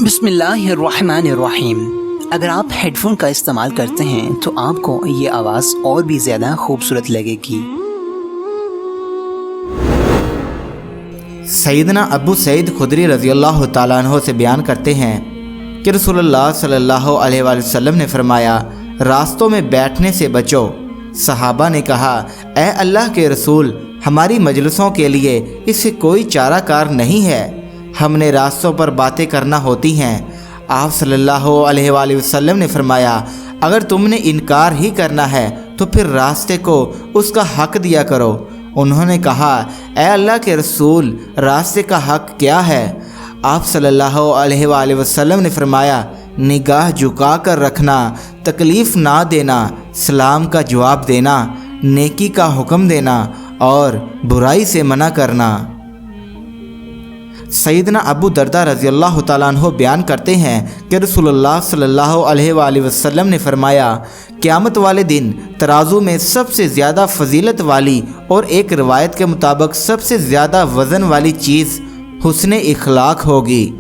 بسم اللہ الرحمن الرحیم۔ اگر آپ ہیڈ فون کا استعمال کرتے ہیں تو آپ کو یہ آواز اور بھی زیادہ خوبصورت لگے گی۔ سیدنا ابو سعید خدری رضی اللہ تعالیٰ عنہ سے بیان کرتے ہیں کہ رسول اللہ صلی اللہ علیہ وآلہ وسلم نے فرمایا، راستوں میں بیٹھنے سے بچو۔ صحابہ نے کہا، اے اللہ کے رسول، ہماری مجلسوں کے لیے اس سے کوئی چارہ کار نہیں ہے، ہم نے راستوں پر باتیں کرنا ہوتی ہیں۔ آپ صلی اللہ علیہ وآلہ وسلم نے فرمایا، اگر تم نے انکار ہی کرنا ہے تو پھر راستے کو اس کا حق دیا کرو۔ انہوں نے کہا، اے اللہ کے رسول، راستے کا حق کیا ہے؟ آپ صلی اللہ علیہ وآلہ وسلم نے فرمایا، نگاہ جھکا کر رکھنا، تکلیف نہ دینا، سلام کا جواب دینا، نیکی کا حکم دینا اور برائی سے منع کرنا۔ سیدنا ابو دردہ رضی اللہ تعالیٰ عنہ بیان کرتے ہیں کہ رسول اللہ صلی اللہ علیہ وآلہ وسلم نے فرمایا، قیامت والے دن ترازو میں سب سے زیادہ فضیلت والی اور ایک روایت کے مطابق سب سے زیادہ وزن والی چیز حسن اخلاق ہوگی۔